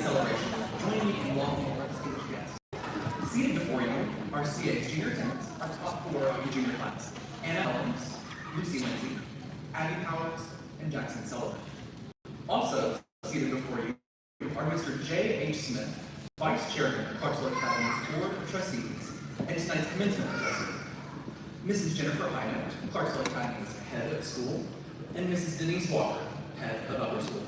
celebration, join me in welcoming our distinguished guests. Seated before you are CA's junior attendants, our top 4 of the junior class: Anna Ellens, Lucy Lindsay, Abby Powers, and Jackson Sullivan. Also seated before you are Mr. J. H. Smith, Vice Chairman of Clarksville Academy's Board of Trustees, and tonight's commencement professor. Mrs. Jennifer Hynett, Clarksville Academy's head of school, and Mrs. Denise Walker, head of upper school.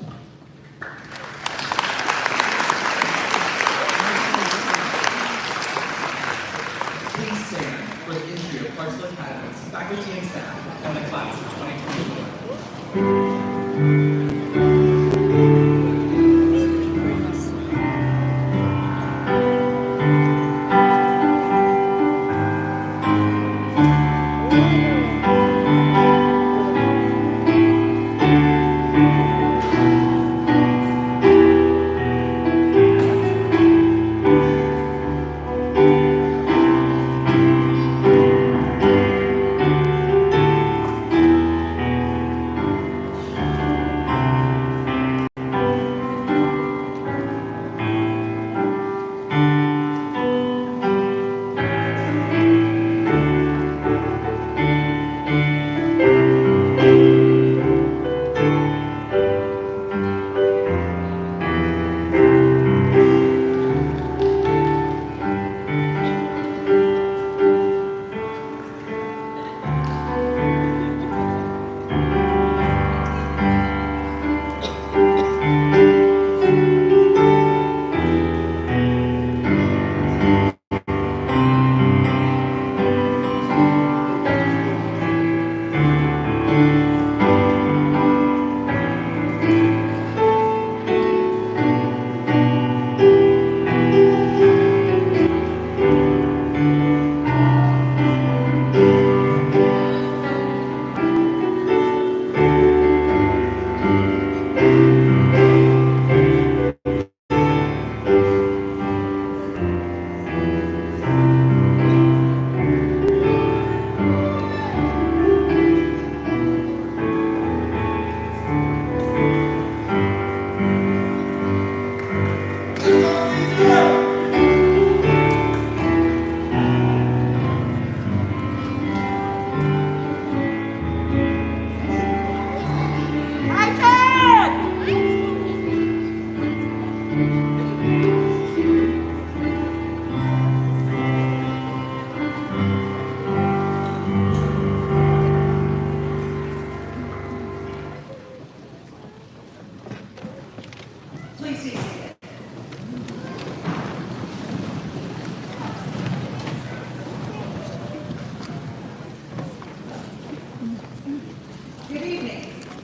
Please stand for the entry of Clarksville Academy's faculty and staff and the class of 2024.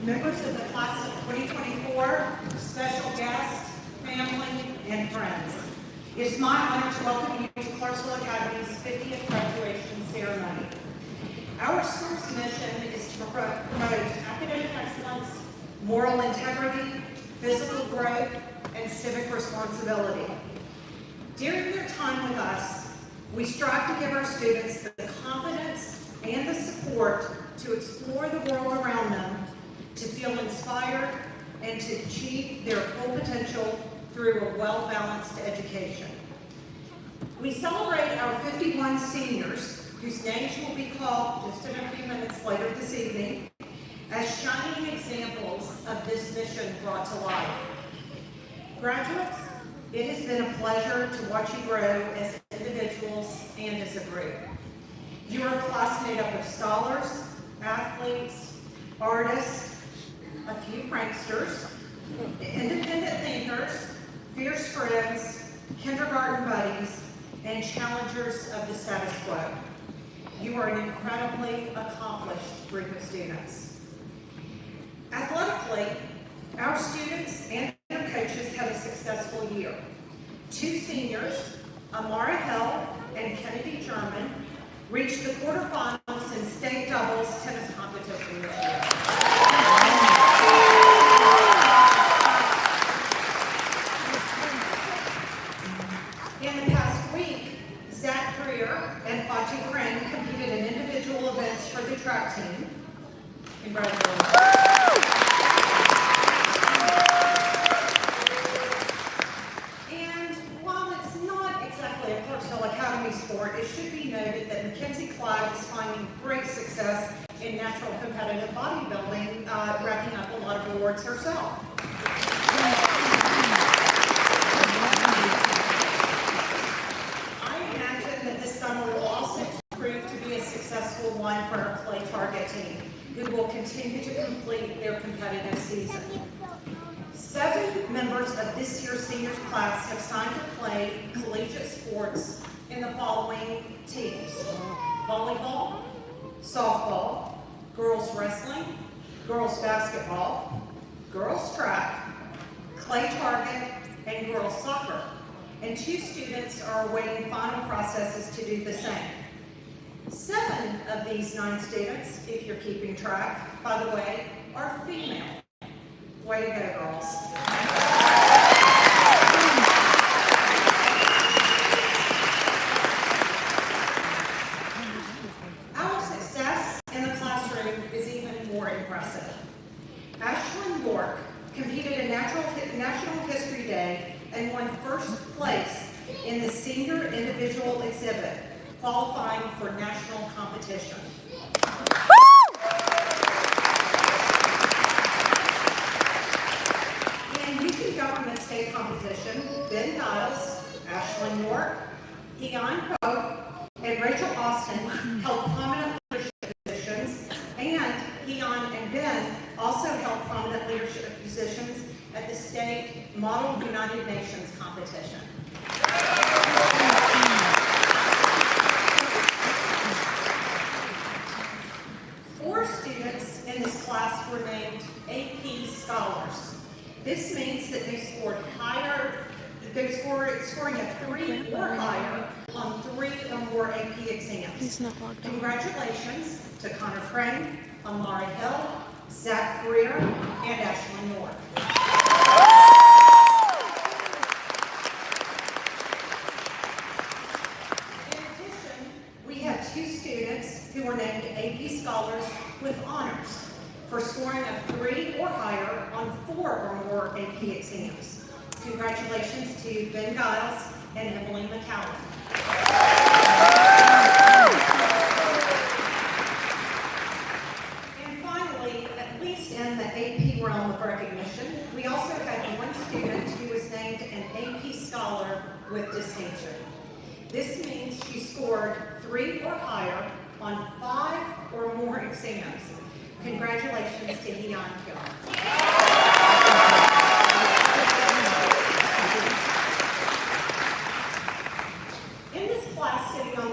members of the class of 2024, special guests, family, and friends. It's my honor to welcome you to Clarksville Academy's 50th graduation ceremony. Our school's mission is to promote academic excellence, moral integrity, physical growth, and civic responsibility. During their time with us, we strive to give our students the confidence and the support to explore the world around them, to feel inspired, and to achieve their full potential through a well-balanced education. We celebrate our 51 seniors, whose names will be called just in a few minutes later this evening, as shining examples of this mission brought to life. Graduates, it has been a pleasure to watch you grow as individuals and as a group. You are a class made up of scholars, athletes, artists, a few pranksters, independent thinkers, fierce friends, kindergarten buddies, and challengers of the status quo. You are an incredibly accomplished group of students. Athletically, our students and their coaches had a successful year. 2 seniors, Amara Hell and Kennedy German, reached the quarterfinals in state doubles tennis competition this year. In the past week, Zach Greer and Fachi Crane competed in individual events for the track team. Congratulations. Woo! 2 2 members of this year's seniors class have signed to play collegiate sports in the following teams: volleyball, softball, girls wrestling, girls basketball, girls track, clay target, and girls soccer. And 2 students are awaiting final processes to do the same. 7 of these 9 students, if you're keeping track, by the way, are female. Way to go, girls. Our success in the classroom is even more impressive. Ashlyn York competed in National History Day and won first place in the senior individual exhibit, qualifying for national competition. In youth and government state competition, Ben Giles, Ashlyn York, Dion Pope, and Rachel Austin held prominent leadership positions, and Dion and Ben also held prominent leadership positions at the state Model United Nations competition. 4 students in this class were named AP Scholars. This means that they scored scoring a 3 or higher on 3 or more AP exams. Congratulations to Connor Crane, Amari Hill, Zach Greer, and Ashlyn York. In addition, we have 2 students who were named AP Scholars with honors for scoring a 3 or higher on 4 or more AP exams. Congratulations to Ben Giles and Emily McCallum. And finally, at least in the AP realm of recognition, we also had 1 student who was named an AP Scholar with distinction. This means she scored 3 or higher on 5 or more exams. Congratulations to Dion Hill. In this class sitting on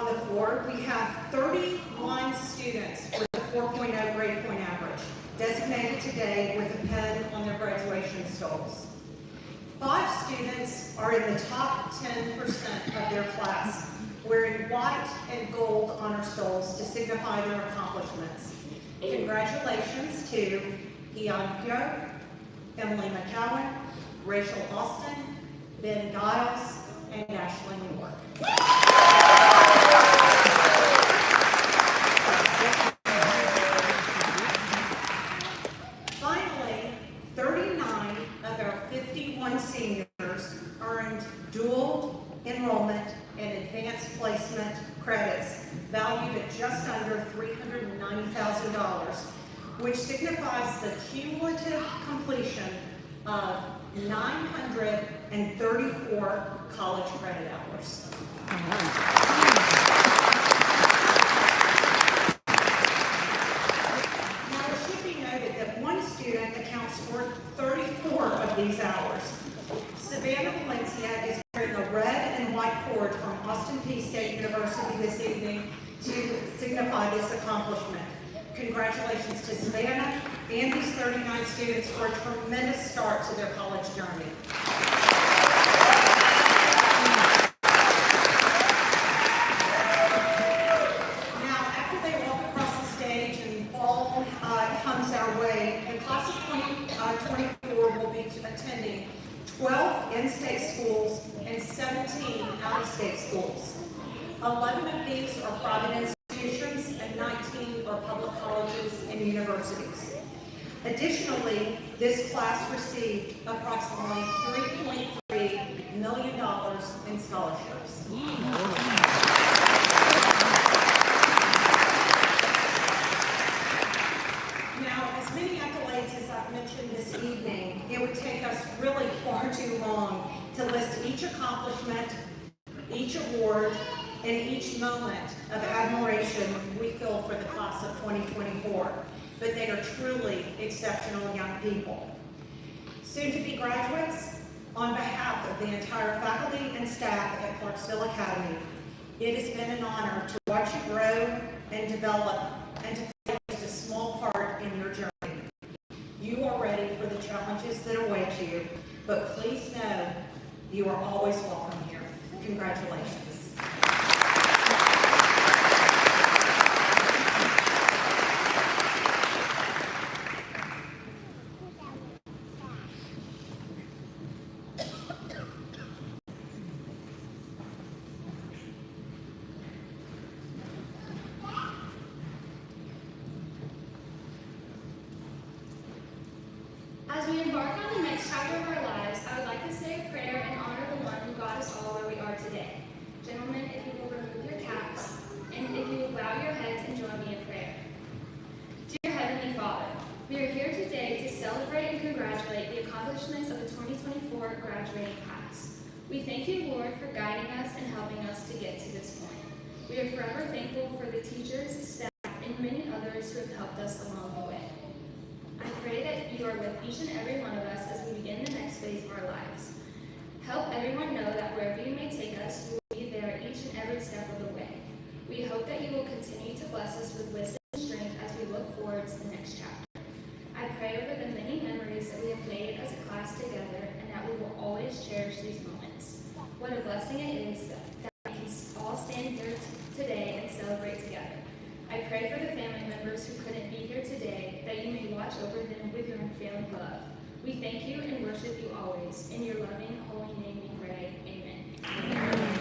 the floor, we have 31 students with a 4.0 grade point average, designated today with a pen on their graduation stoles. 5 students are in the top 10% of their class, wearing white and gold honor stoles to signify their accomplishments. Congratulations to Dion Hill, Emily McCallum, Rachel Austin, Ben Giles, and Ashlyn York. Finally, 39 of our 51 seniors earned dual enrollment and advanced placement credits valued at just under $390,000, which signifies the cumulative completion of 934 college credit hours. Now, it should be noted that 1 student accounts for 34 of these hours. Savannah Valencia is wearing a red and white cord from Austin Peay State University this evening to signify this accomplishment. Congratulations to Savannah and these 39 students for a tremendous start to their college journey. Now, after they walk across the stage and ball comes our way, the class of 2024 will be attending 12 in-state schools and 17 out-of-state schools. 11 of these are private institutions and 19 are public colleges and universities. Additionally, this class received approximately $3.3 million in scholarships. Now, as many accolades as I've mentioned this evening, it would take us really far too long to list each accomplishment, each award, and each moment of admiration we feel for the class of 2024. But they are truly exceptional young people. Soon to be graduates, on behalf of the entire faculty and staff at Clarksville Academy, it has been an honor to watch you grow and develop and to play just a small part in your journey. You are ready for the challenges that await you, but please know you are always welcome here. Congratulations. As we embark on the next chapter of our lives, I would like to say a prayer and honor the one who got us all where we are today. Gentlemen, if you will remove your caps, and if you will bow your heads and join me in prayer. Dear Heavenly Father, we are here today to celebrate and congratulate the accomplishments of the 2024 graduating class. We thank you, Lord, for guiding us and helping us to get to this point. We are forever thankful for the teachers, staff, and many others who have helped us along the way. I pray that you are with each and every one of us as we begin the next phase of our lives. Help everyone know that wherever you may take us, you will be there each and every step of the way. We hope that you will continue to bless us with wisdom and strength as we look forward to the next chapter. I pray over the many memories that we have made as a class together and that we will always cherish these moments. What a blessing it is that we can all stand here today and celebrate together. I pray for the family members who couldn't be here today, that you may watch over them with your unfailing love. We thank you and worship you always. In your loving, holy name we pray. Amen.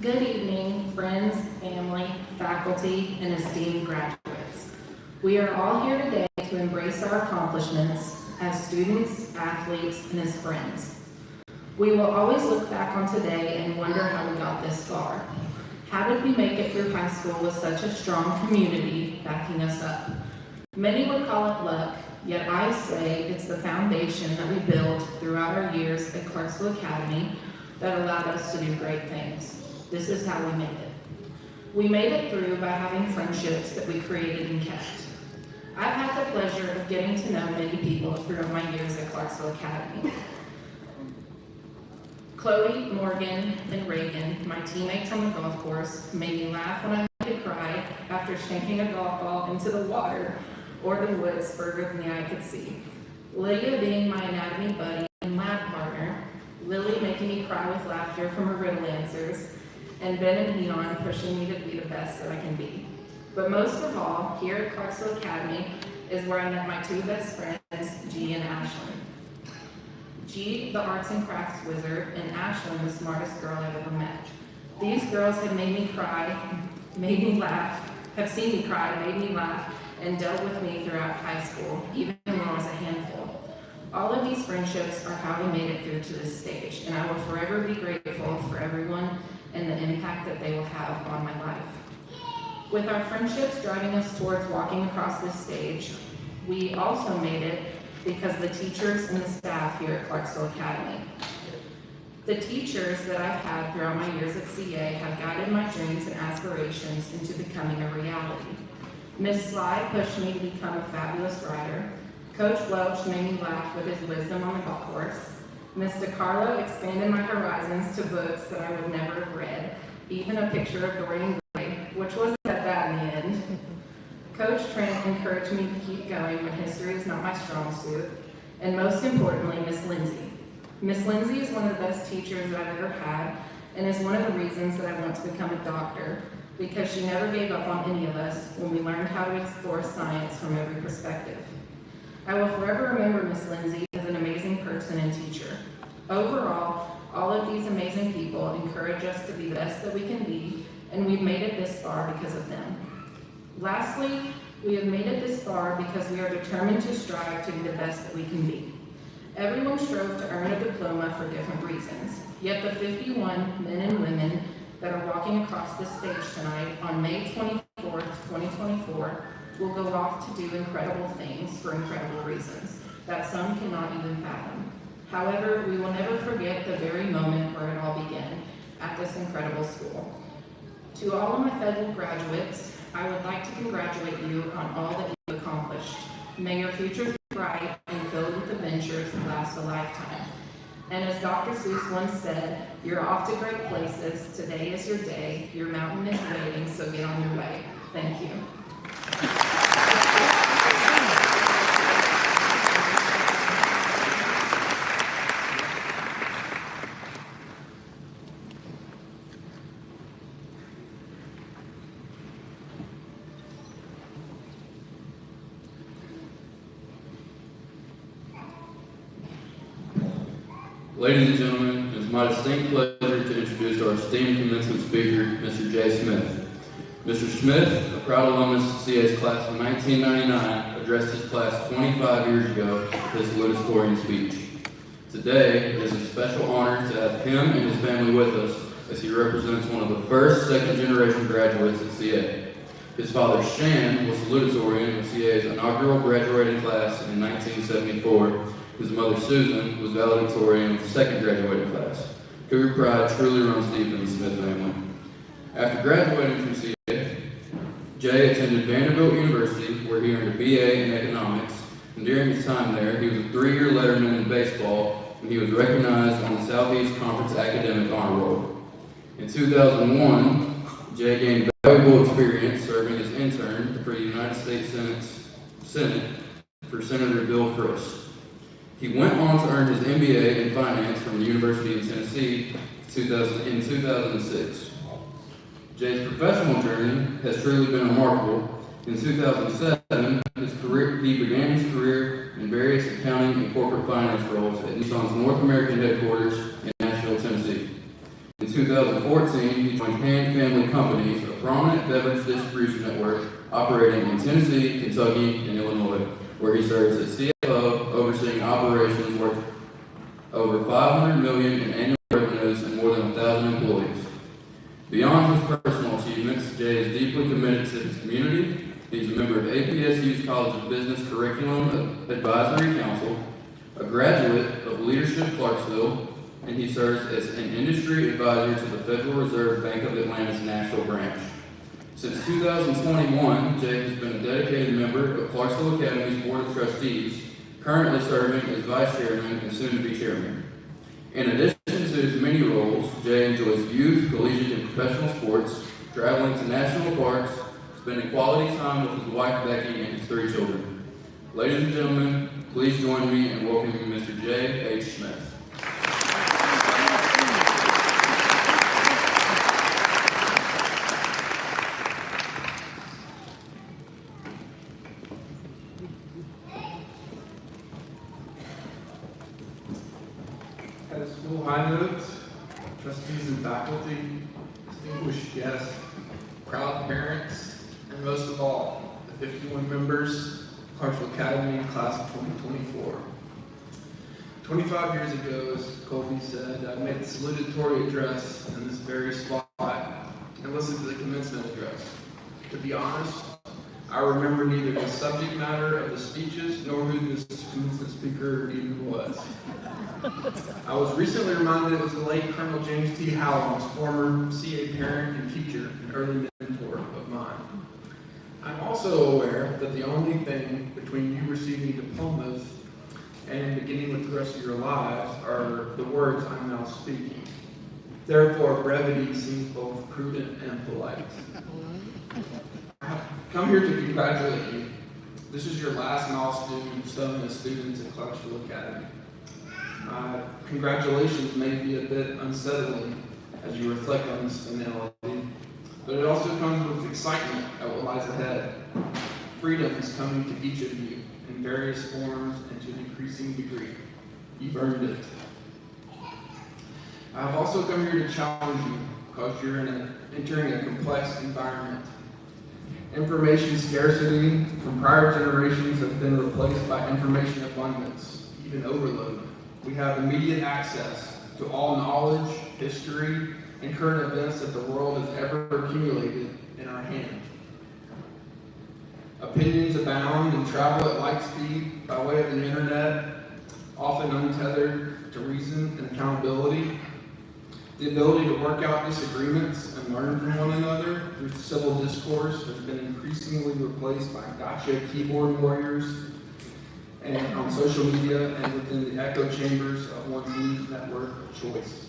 Good evening, friends, family, faculty, and esteemed graduates. We are all here today to embrace our accomplishments as students, athletes, and as friends. We will always look back on today and wonder how we got this far. How did we make it through high school with such a strong community backing us up? Many would call it luck, yet I say it's the foundation that we built throughout our years at Clarksville Academy that allowed us to do great things. This is how we made it. We made it through by having friendships that we created and kept. I've had the pleasure of getting to know many people throughout my years at Clarksville Academy. Chloe, Morgan, and Reagan, my teammates on the golf course, made me laugh when I could cry after shanking a golf ball into the water or the woods further than the eye could see. Lydia being my anatomy buddy and lab partner, Lily making me cry with laughter from her riddle answers, and Ben and Leon pushing me to be the best that I can be. But most of all, here at Clarksville Academy is where I met my two best friends, G and Ashlyn. G, the arts and crafts wizard, and Ashlyn, the smartest girl I've ever met. These girls have made me cry, made me laugh, have seen me cry, made me laugh, and dealt with me throughout high school, even when I was a handful. All of these friendships are how we made it through to this stage, and I will forever be grateful for everyone and the impact that they will have on my life. With our friendships driving us towards walking across this stage, we also made it because the teachers and the staff here at Clarksville Academy. The teachers that I've had throughout my years at CA have guided my dreams and aspirations into becoming a reality. Ms. Sly pushed me to become a fabulous writer. Coach Welch made me laugh with his wisdom on the golf course. Mr. Carlo expanded my horizons to books that I would never have read, even a picture of Dorian Gray, which wasn't that bad in the end. Coach Trent encouraged me to keep going when history is not my strong suit. And most importantly, Miss Lindsay. Miss Lindsay is one of the best teachers that I've ever had, and is one of the reasons that I want to become a doctor, because she never gave up on any of us when we learned how to explore science from every perspective. I will forever remember Miss Lindsay as an amazing person and teacher. Overall, all of these amazing people encourage us to be the best that we can be, and we've made it this far because of them. Lastly, we have made it this far because we are determined to strive to be the best that we can be. Everyone strove to earn a diploma for different reasons, yet the 51 men and women that are walking across this stage tonight on May 24th, 2024, will go off to do incredible things for incredible reasons that some cannot even fathom. However, we will never forget the very moment where it all began at this incredible school. To all of my fellow graduates, I would like to congratulate you on all that you've accomplished. May your futures be bright and filled with adventures that last a lifetime. And as Dr. Seuss once said, you're off to great places. Today is your day. Your mountain is waiting, so get on your way. Thank you. Ladies and gentlemen, it is my distinct pleasure to introduce our esteemed commencement speaker, Mr. Jay Smith. Mr. Smith, a proud alumnus of CA's class of 1999, addressed his class 25 years ago with his salutatorian speech. Today, it is a special honor to have him and his family with us as he represents one of the first second-generation graduates at CA. His father, Shan, was salutatorian of CA's inaugural graduating class in 1974. His mother, Susan, was valedictorian of the second graduating class. Cougar pride truly runs deep in the Smith family. After graduating from CA, Jay attended Vanderbilt University, where he earned a BA in economics, and during his time there, he was a 3-year letterman in baseball, and he was recognized on the Southeast Conference Academic Honor Roll. In 2001, Jay gained valuable experience serving as intern for the United States Senate for Senator Bill Frist. He went on to earn his MBA in finance from the University of Tennessee in 2006. Jay's professional journey has truly been remarkable. In 2007, he began his career in various accounting and corporate finance roles at Nissan's North American headquarters in Nashville, Tennessee. In 2014, he joined Hand Family Companies, a prominent beverage distribution network operating in Tennessee, Kentucky, and Illinois, where he serves as CFO, overseeing operations worth over $500 million in annual revenues and more than 1,000 employees. Beyond his personal achievements, Jay is deeply committed to his community. He's a member of APSU's College of Business Curriculum Advisory Council, a graduate of Leadership Clarksville, and he serves as an industry advisor to the Federal Reserve Bank of Atlanta's Nashville branch. Since 2021, Jay has been a dedicated member of Clarksville Academy's Board of Trustees, currently serving as Vice Chairman and soon to be Chairman. In addition to his many roles, Jay enjoys youth, collegiate, and professional sports, traveling to national parks, spending quality time with his wife Becky and his 3 children. Ladies and gentlemen, please join me in welcoming Mr. Jay H. Smith. As school high notes, trustees and faculty, distinguished guests, proud parents, and most of all, the 51 members of Clarksville Academy class of 2024. 25 years ago, as Colby said, I made the salutatory address in this very spot and listened to the commencement address. To be honest, I remember neither the subject matter of the speeches nor who this commencement speaker even was. I was recently reminded it was the late Colonel James T. Howell's former CA parent and teacher and early mentor of mine. I'm also aware that the only thing between you receiving diplomas and beginning with the rest of your lives are the words I'm now speaking. Therefore, brevity seems both prudent and polite. I've come here to congratulate you. This is your last milestone as students at Clarksville Academy. Congratulations may be a bit unsettling as you reflect on this finality, but it also comes with excitement at what lies ahead. Freedom is coming to each of you in various forms and to an increasing degree. You've earned it. I have also come here to challenge you because you're entering a complex environment. Information scarcity from prior generations has been replaced by information abundance. even overload. We have immediate access to all knowledge, history, and current events that the world has ever accumulated in our hand. Opinions abound and travel at light speed by way of the internet, often untethered to reason and accountability. The ability to work out disagreements and learn from one another through civil discourse has been increasingly replaced by gotcha keyboard warriors and on social media and within the echo chambers of one's news network of choice.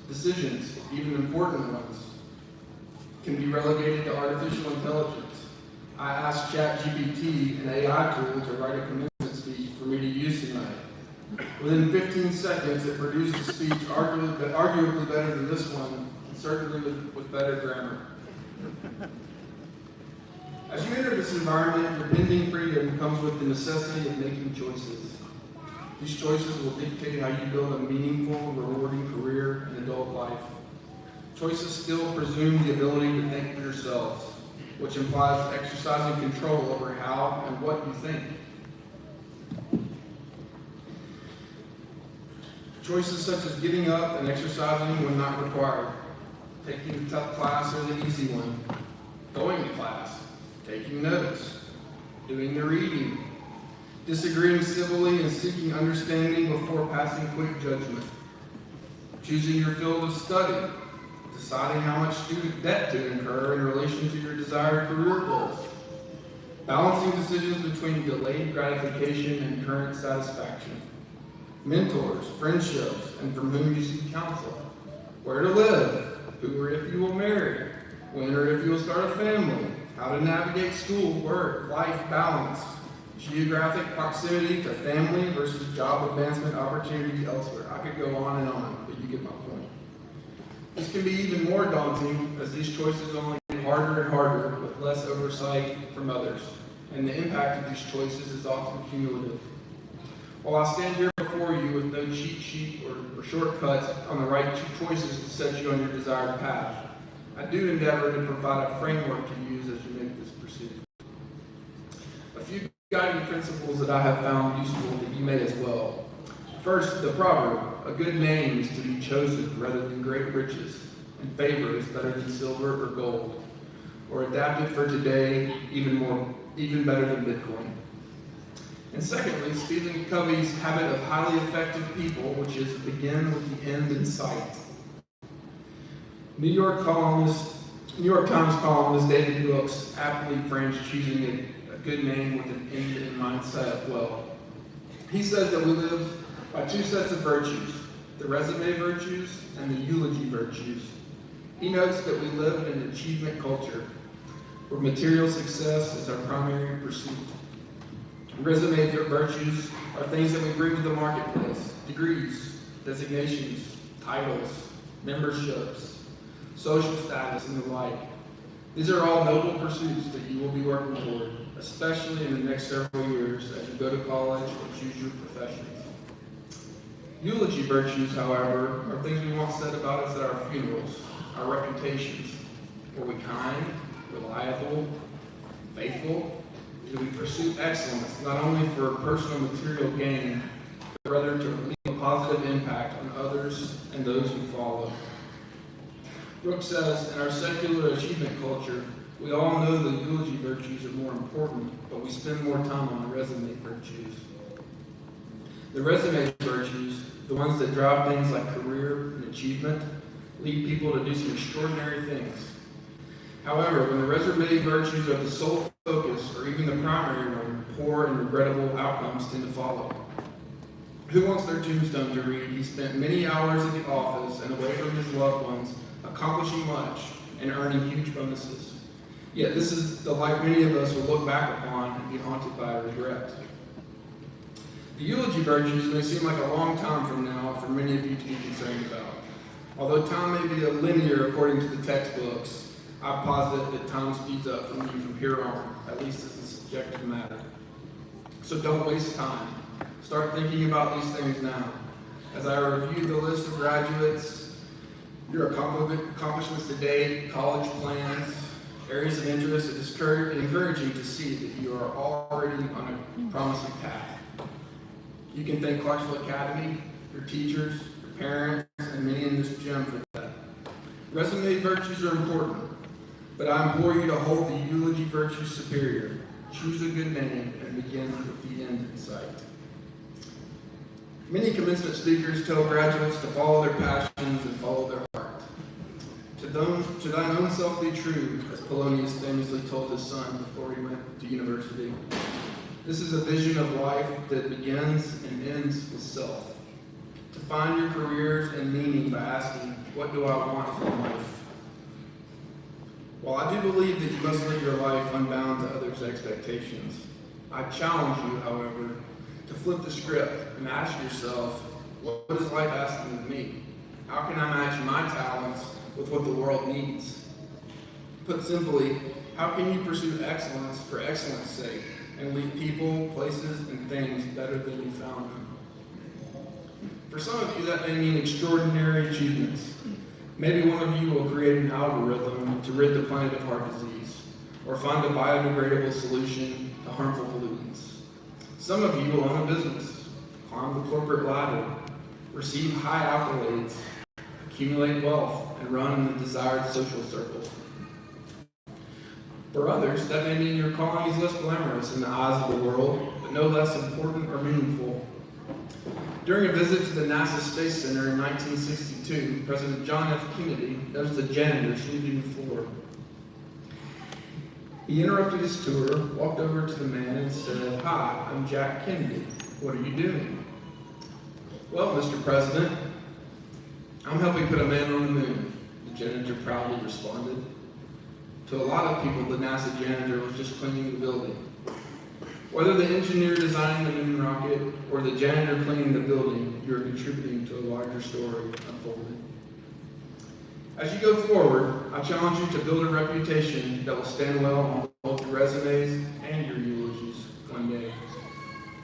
Decisions, even important ones, can be relegated to artificial intelligence. I asked ChatGPT, an AI tool, to write a commencement speech for me to use tonight. Within 15 seconds, it produced a speech arguably better than this one, and certainly with better grammar. As you enter this environment, your pending freedom comes with the necessity of making choices. These choices will dictate how you build a meaningful, rewarding career in adult life. Choices still presume the ability to think for yourselves, which implies exercising control over how and what you think. Choices such as getting up and exercising when not required, taking a tough class or the easy one, going to class, taking notes, doing the reading, disagreeing civilly and seeking understanding before passing quick judgment, choosing your field of study, deciding how much student debt to incur in relation to your desired career goals, balancing decisions between delayed gratification and current satisfaction, mentors, friendships, and from whom you seek counsel, where to live, who or if you will marry, when or if you will start a family, how to navigate school, work, life balance, geographic proximity to family versus job advancement opportunity elsewhere. I could go on, but you get my point. This can be even more daunting as these choices only get harder and harder with less oversight from others, and the impact of these choices is often cumulative. While I stand here before you with no cheat sheet or shortcuts on the right choices to set you on your desired path, I do endeavor to provide a framework to use as you make this pursuit. A few guiding principles that I have found useful that you may as well. First, the proverb, a good name is to be chosen rather than great riches, and favor is better than silver or gold, or adapted for today, even better than Bitcoin. And secondly, Stephen Covey's habit of highly effective people, which is begin with the end in sight. New York Times columnist David Brooks aptly frames choosing a good name with an end in mindset well. He says that we live by two sets of virtues, the resume virtues and the eulogy virtues. He notes that we live in an achievement culture where material success is our primary pursuit. Resume virtues are things that we bring to the marketplace: degrees, designations, titles, memberships, social status, and the like. These are all noble pursuits that you will be working toward, especially in the next several years as you go to college or choose your professions. Eulogy virtues, however, are things we want said about us at our funerals, our reputations. Were we kind, reliable, faithful? Did we pursue excellence, not only for personal material gain, but rather to leave a positive impact on others and those who follow? Brooks says, in our secular achievement culture, we all know the eulogy virtues are more important, but we spend more time on the resume virtues. The resume virtues, the ones that drive things like career and achievement, lead people to do some extraordinary things. However, when the resume virtues are the sole focus, or even the primary one, poor and regrettable outcomes tend to follow. Who wants their tombstone to read? He spent many hours at the office and away from his loved ones, accomplishing much and earning huge bonuses. Yet this is the life many of us will look back upon and be haunted by regret. The eulogy virtues may seem like a long time from now for many of you to be concerned about. Although time may be linear according to the textbooks, I posit that time speeds up for me from here on, at least as a subjective matter. So don't waste time. Start thinking about these things now. As I review the list of graduates, your accomplishments to date, college plans, areas of interest, it is encouraging to see that you are already on a promising path. You can thank Clarksville Academy, your teachers, your parents, and many in this gym for that. Resume virtues are important, but I implore you to hold the eulogy virtue superior. Choose a good name and begin with the end in sight. Many commencement speakers tell graduates to follow their passions and follow their heart. To thine own self be true, as Polonius famously told his son before he went to university. This is a vision of life that begins and ends with self. To find your careers and meaning by asking, what do I want from life? While I do believe that you must live your life unbound to others' expectations, I challenge you, however, to flip the script and ask yourself, what is life asking of me? How can I match my talents with what the world needs? Put simply, how can you pursue excellence for excellence sake and leave people, places, and things better than you found them? For some of you, that may mean extraordinary achievements. Maybe one of you will create an algorithm to rid the planet of heart disease, or find a biodegradable solution to harmful pollutants. Some of you will own a business, climb the corporate ladder, receive high accolades, accumulate wealth, and run in the desired social circles. For others, that may mean your calling is less glamorous in the eyes of the world, but no less important or meaningful. During a visit to the NASA Space Center in 1962, President John F. Kennedy noticed the janitor sweeping the floor. He interrupted his tour, walked over to the man and said, "Hi, I'm Jack Kennedy. What are you doing?" "Well, Mr. President, I'm helping put a man on the moon," the janitor proudly responded. To a lot of people, the NASA janitor was just cleaning the building. Whether the engineer designing the moon rocket or the janitor cleaning the building, you are contributing to a larger story unfolding. As you go forward, I challenge you to build a reputation that will stand well on both your resumes and your eulogies one day.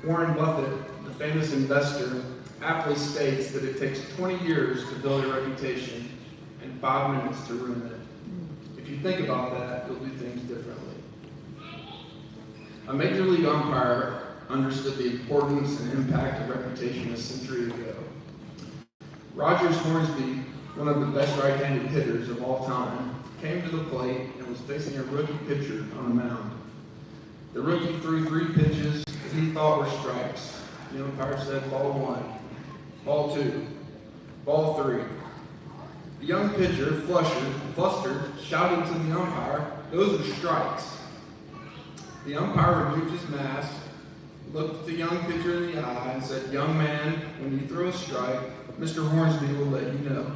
Warren Buffett, the famous investor, aptly states that it takes 20 years to build a reputation and 5 minutes to ruin it. If you think about that, you'll do things differently. A major league umpire understood the importance and impact of reputation a century ago. Rogers Hornsby, one of the best right-handed hitters of all time, came to the plate and was facing a rookie pitcher on the mound. The rookie threw 3 pitches that he thought were strikes. The umpire said, "Ball 1, ball 2, ball 3. The young pitcher, flustered, shouted to the umpire, "Those are strikes." The umpire removed his mask, looked the young pitcher in the eye, and said, "Young man, when you throw a strike, Mr. Hornsby will let you know."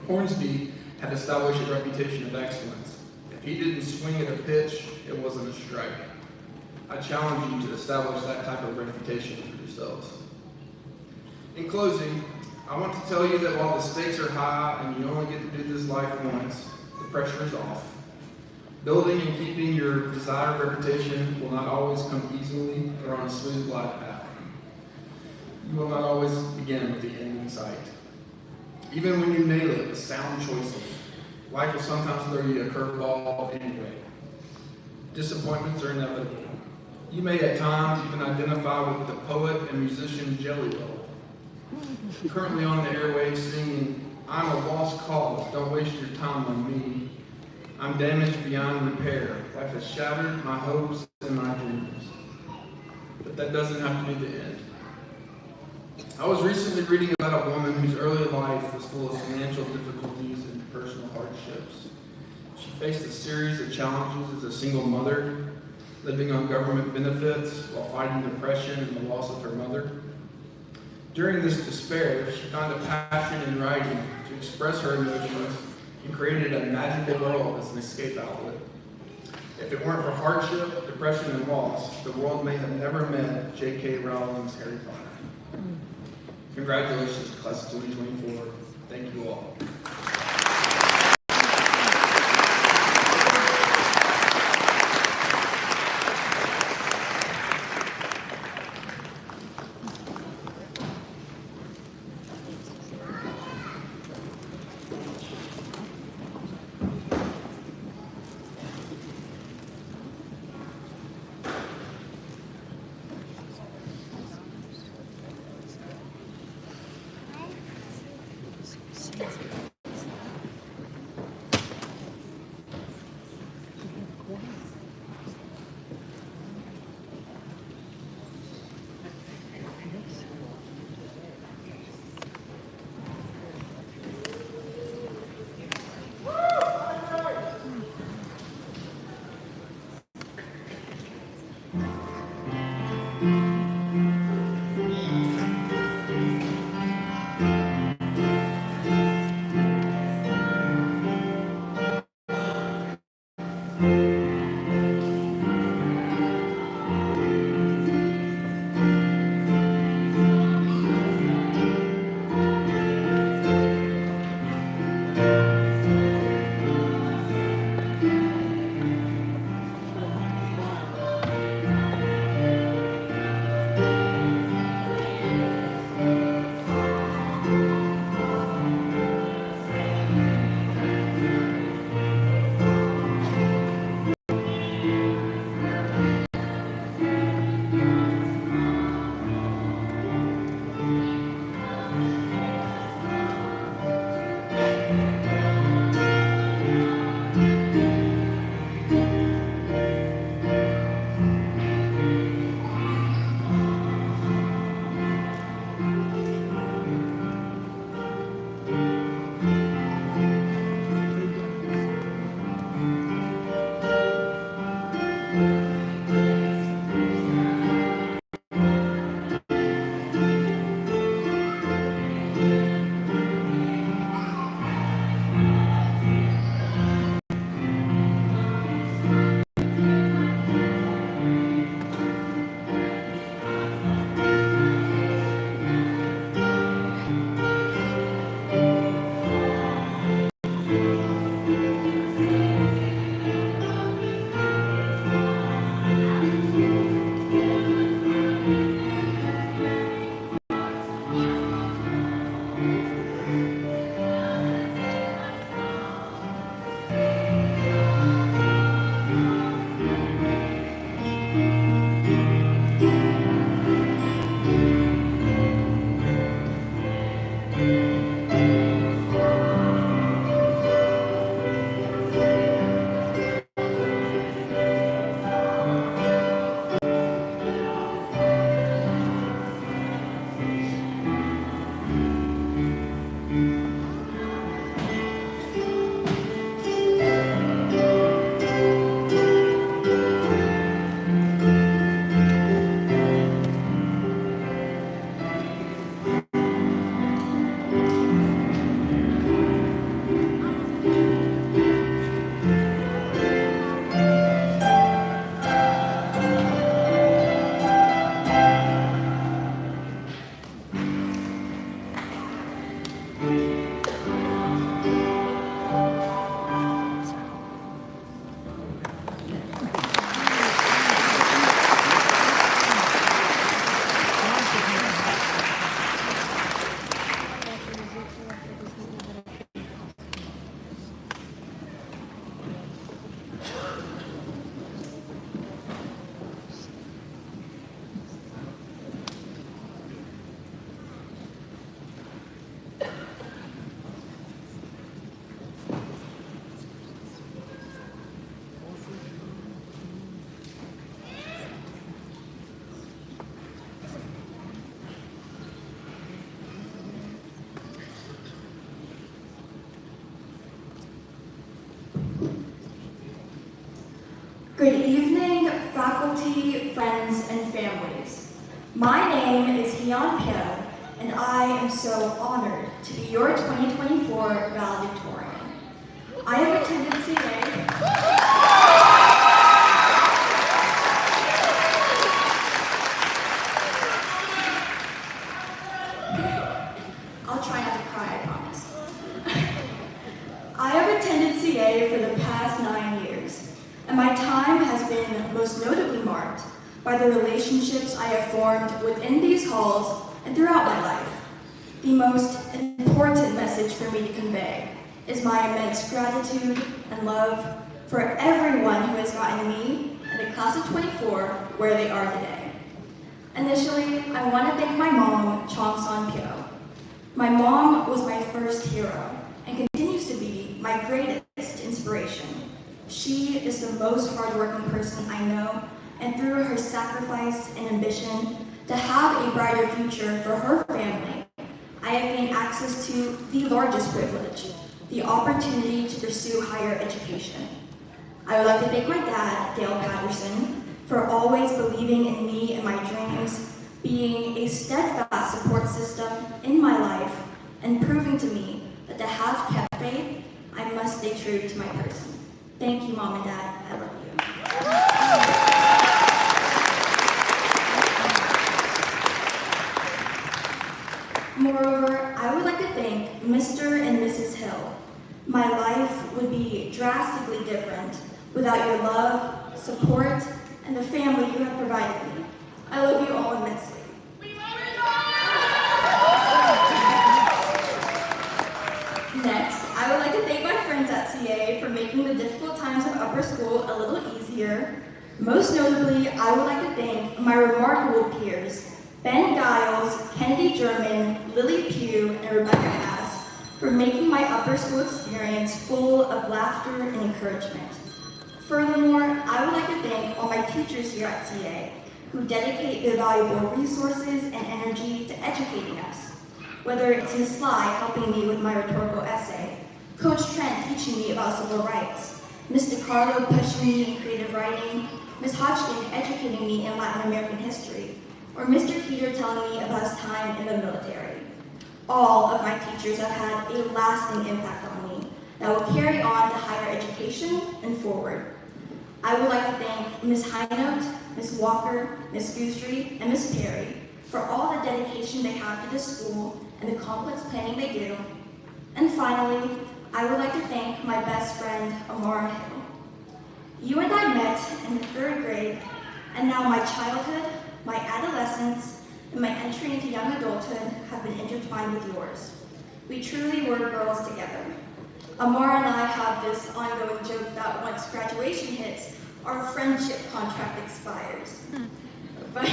Hornsby had established a reputation of excellence. If he didn't swing at a pitch, it wasn't a strike. I challenge you to establish that type of reputation for yourselves. In closing, I want to tell you that while the stakes are high and you only get to do this life once, the pressure is off. Building and keeping your desired reputation will not always come easily or on a smooth glide path. You will not always begin with the end in sight. Even when you nail it with sound choices, life will sometimes throw you a curveball anyway. Disappointments are inevitable. You may at times even identify with the poet and musician Jelly Roll, currently on the airwaves singing, "I'm a lost cause, don't waste your time on me. I'm damaged beyond repair. Life has shattered my hopes and my dreams." But that doesn't have to be the end. I was recently reading about a woman whose early life was full of financial difficulties and personal hardships. She faced a series of challenges as a single mother, living on government benefits while fighting depression and the loss of her mother. During this despair, she found a passion in writing to express her emotions and created a magical world as an escape outlet. If it weren't for hardship, depression, and loss, the world may have never met J.K. Rowling's Harry Potter. Congratulations to Class of 2024. Thank you all. faculty, friends, and families. My name is Hyun Pyo, and I am so honored to be your 2024 valedictorian. I have attended CA. I'll try not to cry, I promise. I have attended CA for the past 9 years, and my time has been most notably marked by the relationships I have formed within these halls and throughout my life. The most important message for me to convey is my immense gratitude and love for everyone who has gotten me and the class of 24 where they are today. Initially, I want to thank my mom, Chong Son Pyo. My mom was my first hero and continues to be my greatest inspiration. She is the most hardworking person I know, and through her sacrifice and ambition to have a brighter future for her family, I have gained access to the largest privilege, the opportunity to pursue higher education. I would like to thank my dad, Dale Patterson, for always believing in me and my dreams, being a steadfast support system in my life, and proving to me that to have kept faith, I must stay true to my person. Thank you, Mom and Dad. I love you. Moreover, I would like to thank Mr. and Mrs. Hill. My life would be drastically different without your love, support, and the family you have provided me. I love you all immensely. Next, I would like to thank my friends at CA for making the difficult times of upper school a little easier. Most notably, I would like to thank my remarkable peers, Ben Giles, Kennedy German, Lily Pugh, and Rebecca Haas, for making my upper school experience full of laughter and encouragement. Furthermore, I would like to thank all my teachers here at CA, who dedicate their valuable resources and energy to educating us. Whether it's Ms. Sly helping me with my rhetorical essay, Coach Trent teaching me about civil rights, Ms. DiCarlo pushing me in creative writing, Ms. Hodgkin educating me in Latin American history, or Mr. Peter telling me about his time in the military. All of my teachers have had a lasting impact on me that will carry on to higher education and forward. I would like to thank Ms. Highnote, Ms. Walker, Ms. Goostrey, and Ms. Perry for all the dedication they have to this school and the complex planning they do. And finally, I would like to thank my best friend, Amara Hill. You and I met in the 3rd grade, and now my childhood, my adolescence, and my entry into young adulthood have been intertwined with yours. We truly were girls together. Amara and I have this ongoing joke that once graduation hits, our friendship contract expires. But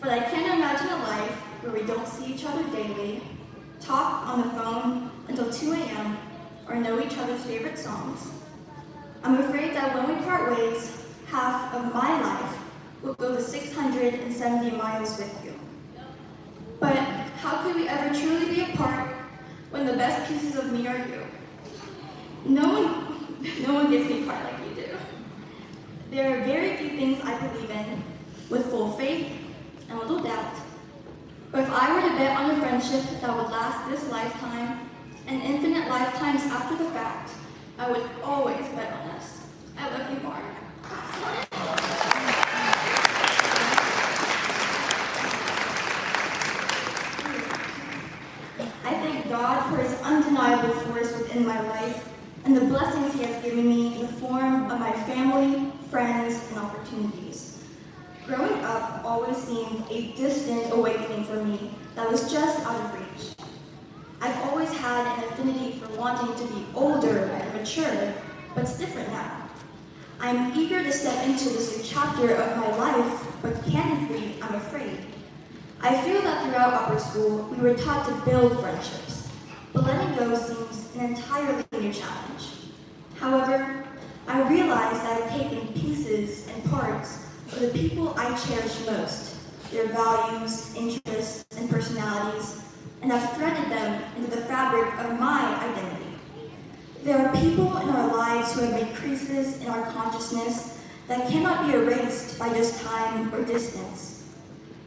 I can't imagine a life where we don't see each other daily, talk on the phone until 2 a.m., or know each other's favorite songs. I'm afraid that when we part ways, half of my life will go the 670 miles with you. But how could we ever truly be apart when the best pieces of me are you? No one gets me apart like you do. There are very few things I believe in with full faith and little doubt. But if I were to bet on a friendship that would last this lifetime and infinite lifetimes after the fact, I would always bet on us. I love you, Mark. I thank God for his undeniable force within my life and the blessings he has given me in the form of my family, friends, and opportunities. Growing up always seemed a distant awakening for me that was just out of reach. I've always had an affinity for wanting to be older and mature, but it's different now. I'm eager to step into this new chapter of my life, but candidly, I'm afraid. I feel that throughout upper school, we were taught to build friendships, but letting go seems an entirely new challenge. However, I realize that I've taken pieces and parts of the people I cherish most, their values, interests, and personalities, and have threaded them into the fabric of my identity. There are people in our lives who have made creases in our consciousness that cannot be erased by just time or distance.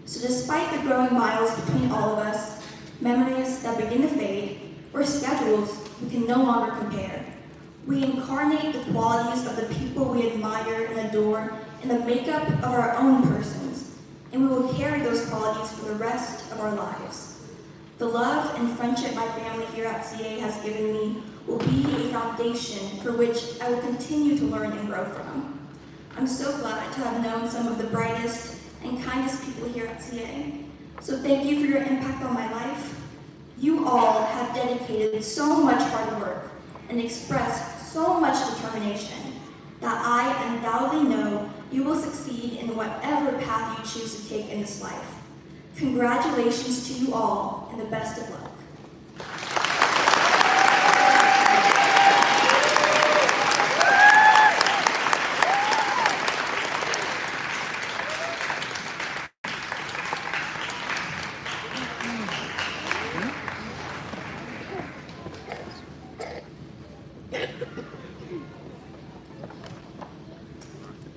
So despite the growing miles between all of us, memories that begin to fade, or schedules we can no longer compare, we incarnate the qualities of the people we admire and adore in the makeup of our own persons, and we will carry those qualities for the rest of our lives. The love and friendship my family here at CA has given me will be a foundation for which I will continue to learn and grow from. I'm so glad to have known some of the brightest and kindest people here at CA. So thank you for your impact on my life. You all have dedicated so much hard work and expressed so much determination that I undoubtedly know you will succeed in whatever path you choose to take in this life. Congratulations to you all, and the best of luck.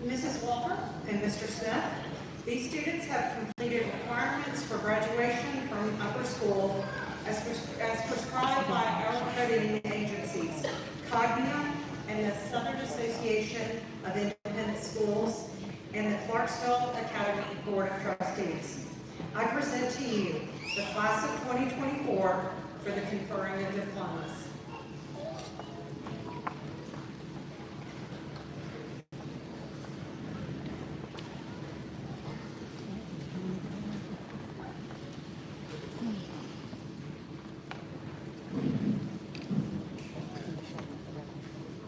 Mrs. Walker and Mr. Smith, these students have completed requirements for graduation from upper school as prescribed by our accrediting agencies, COGNIA and the Southern Association of Independent Schools and the Clarksville Academy Board of Trustees. I present to you the class of 2024 for the conferring of diplomas.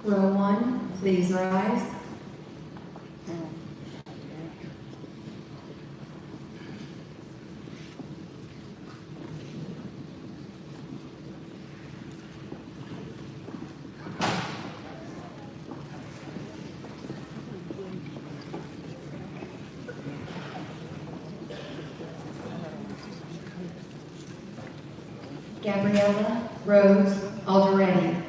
Row 1, please rise. Gabriella Rose Alderani.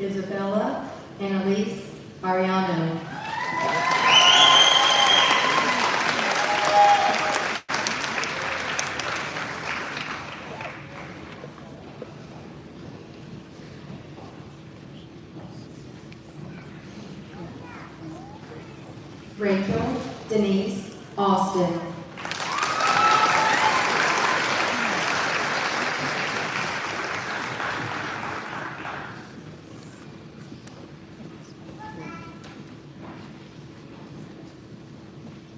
Isabella Annalise Ariano. Rachel Denise Austin.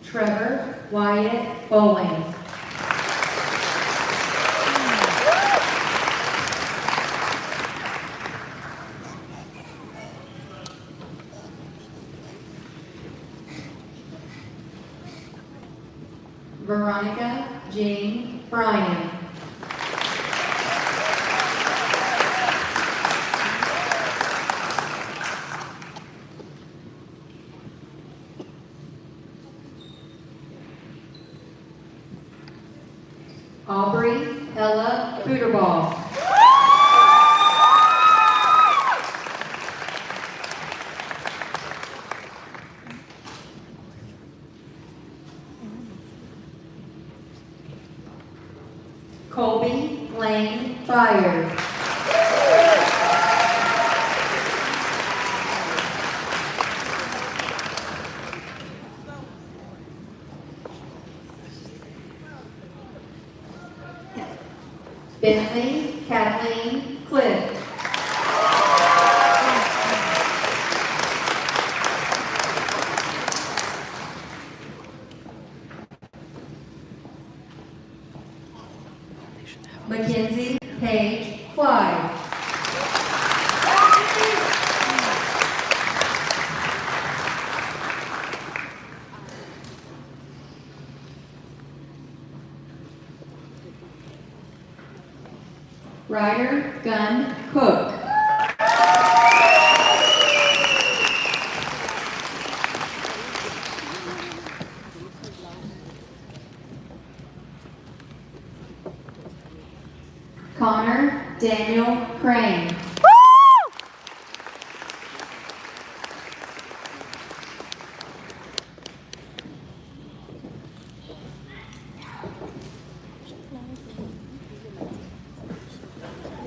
Trevor Wyatt Bowling. Veronica Jean Bryan. Aubrey Ella Booterball. Colby Lane Fire. Bentley Kathleen Cliff. Mackenzie Paige Clyde. Ryder Gunn Cook. Connor Daniel Crane.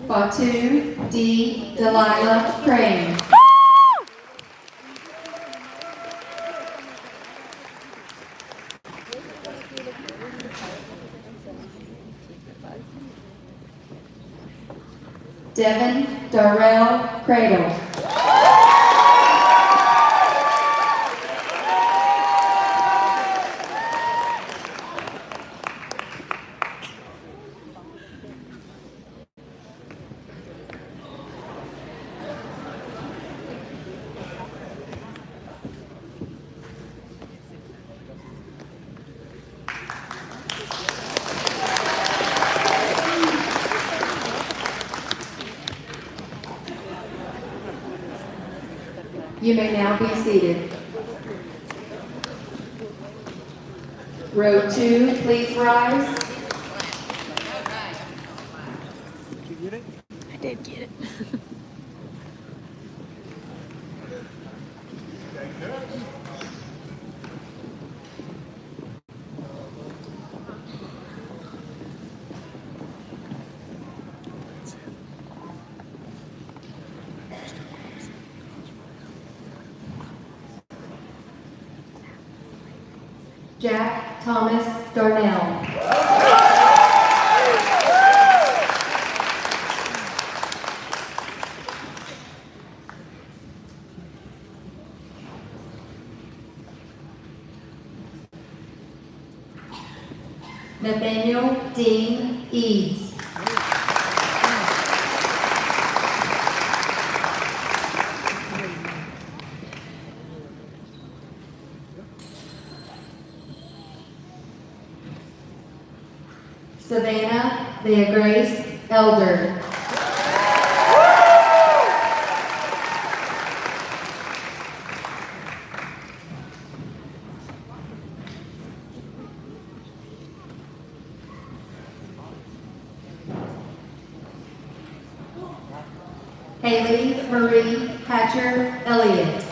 Batu D. Delilah Crane. Devin Darrell Cradle. You may now be seated. Row 2, please rise. I did get it. Jack Thomas Darnell. Nathaniel Dean Eads. Savannah Leah Grace Elder. Haley Marie Hatcher Elliott.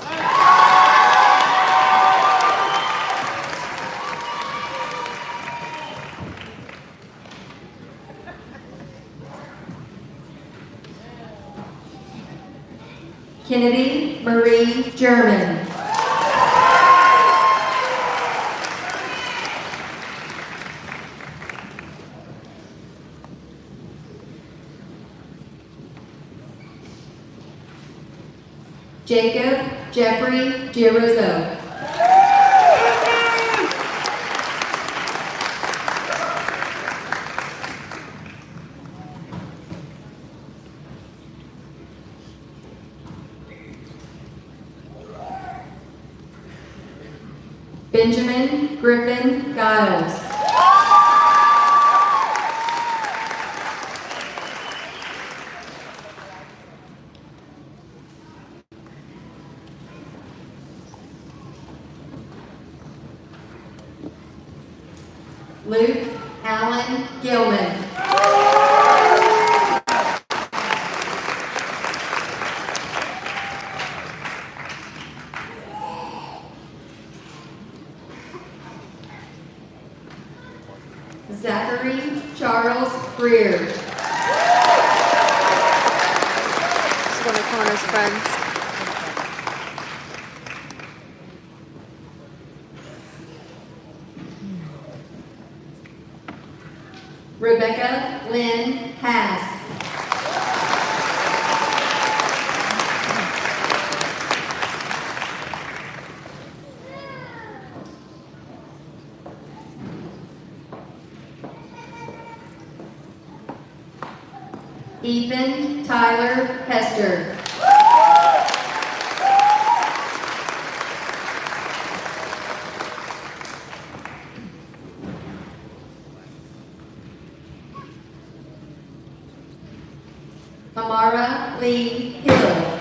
Kennedy Marie German. Jacob Jeffrey Girozo. Benjamin Griffin Giles. Luke Allen Gilman. Zachary Charles Greer. She's one of Connor's friends. Rebecca Lynn Haas. Ethan Tyler Hester. Amara Lee Hill.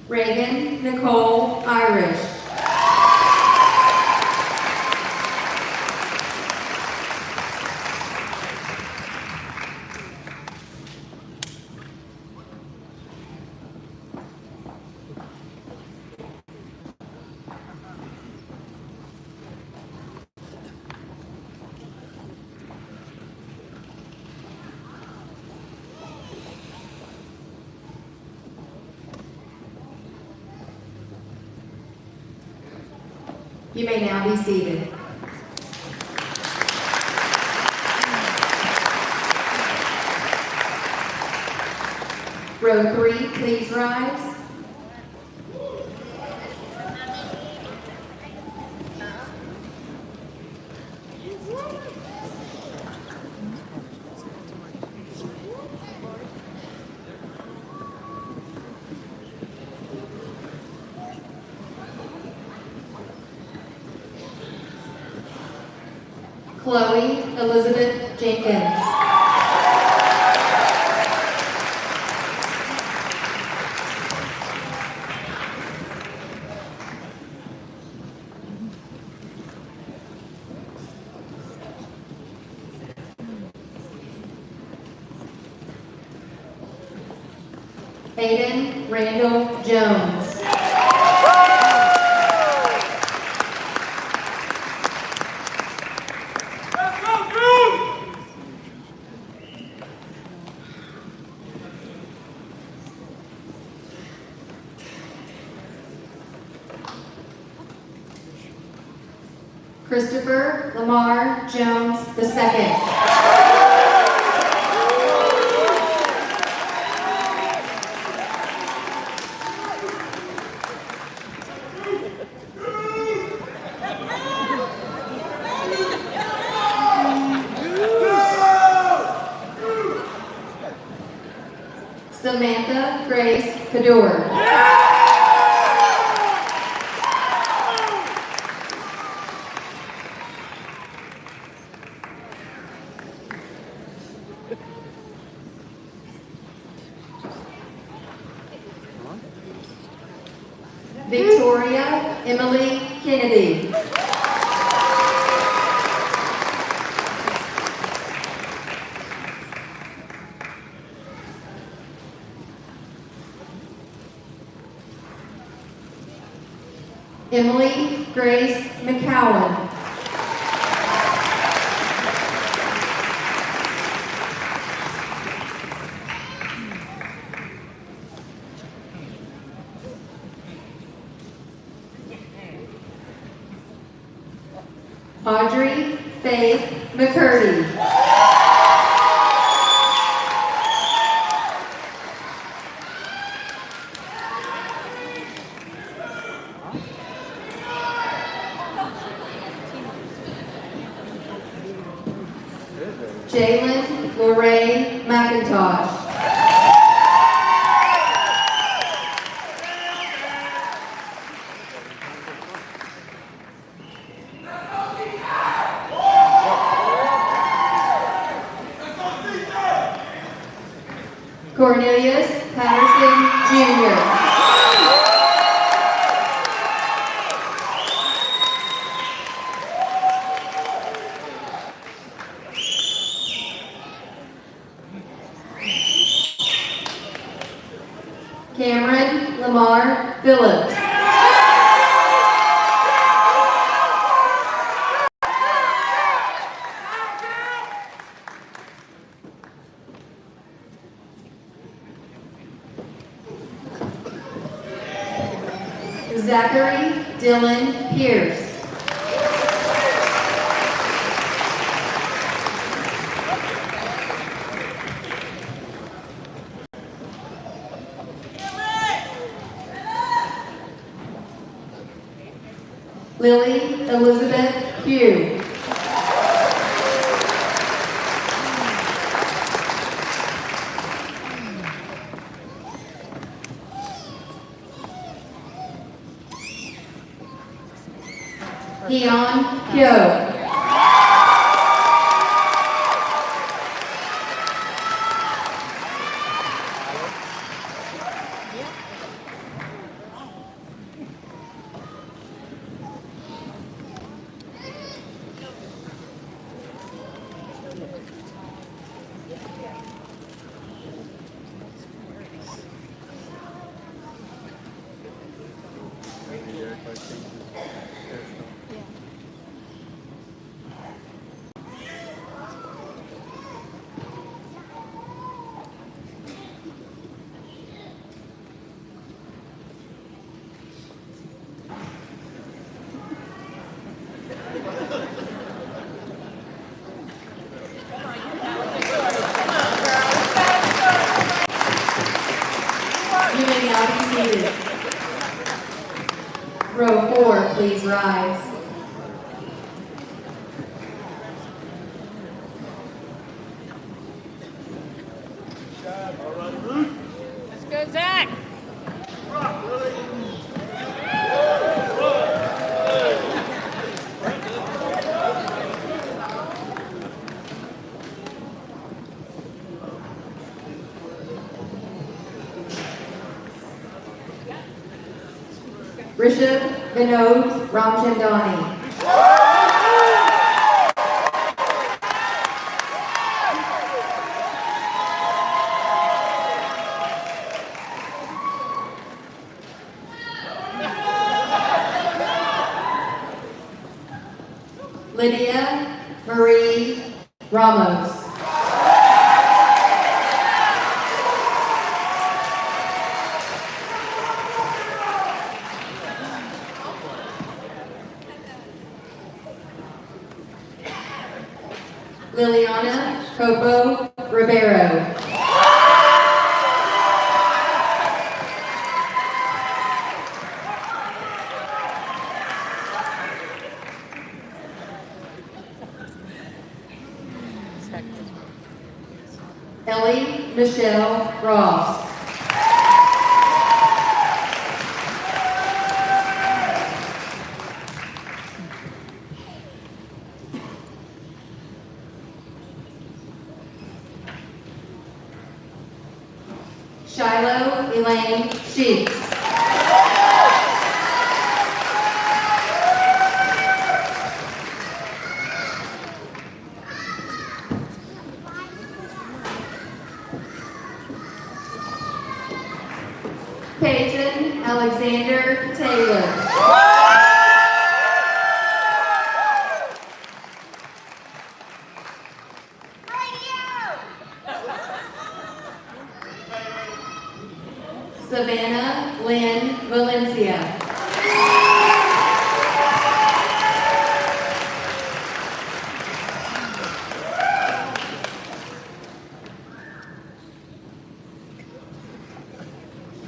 Reagan Nicole Irish. You may now be seated. Row 3, please rise. Chloe Elizabeth Jenkins. Aiden Randall Jones. Christopher Lamar Jones II. Samantha Grace Cador. Victoria Emily Kennedy. Emily Grace McCowan. Audrey Faith McCurdy. Jalen Lorraine McIntosh. Cornelius Patterson Jr. Cameron Lamar Phillips. Zachary Dylan Pierce. Lily Elizabeth Pugh. Keon Kyo. please rise. Let's go, Zach. Rishabh Vinod Ramchandani. Lydia Marie Ramos. Liliana Copo Ribeiro. Ellie Michelle Ross. Shiloh Elaine Sheets. Peyton Alexander Taylor. Savannah Lynn Valencia.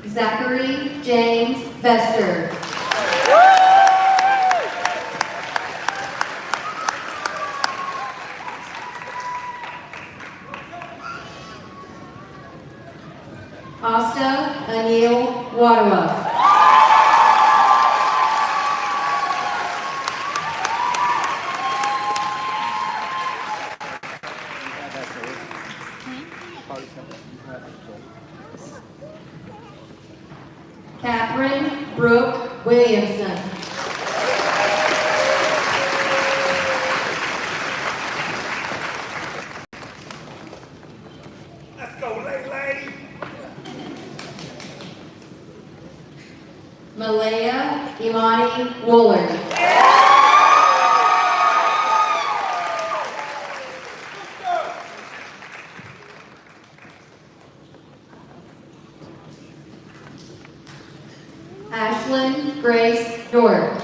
Zachary James Vester. Asta Anil Wadawa. Catherine Brooke Williamson. Let's go, lady. Malaya Imani Woolard. Ashlyn Grace York.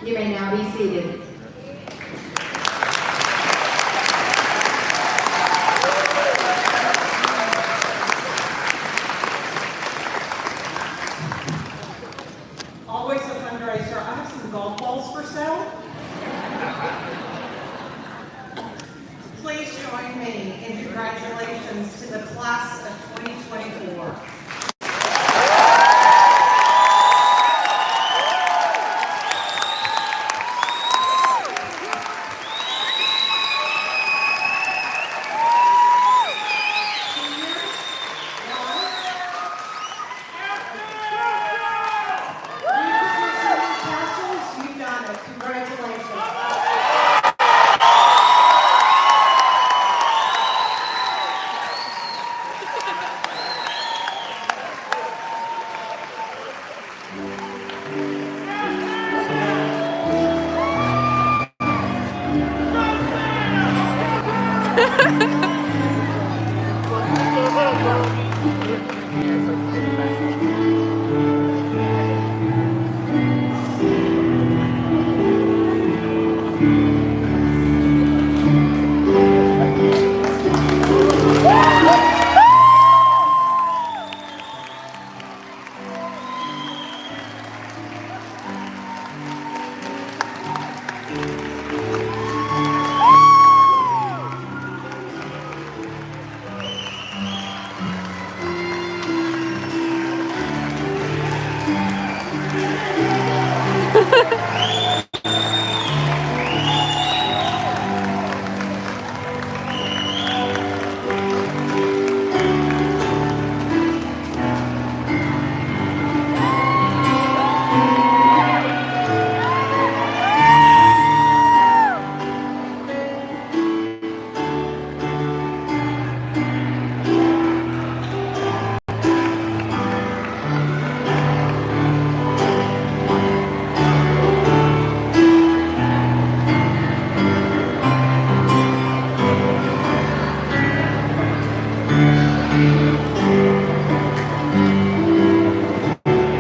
You may now be seated. Always a fundraiser. I have some golf balls for sale. Please join me in congratulations to the class of 2024.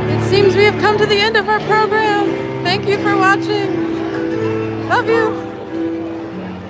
It seems we have come to the end of our program. Thank you for watching. Love you.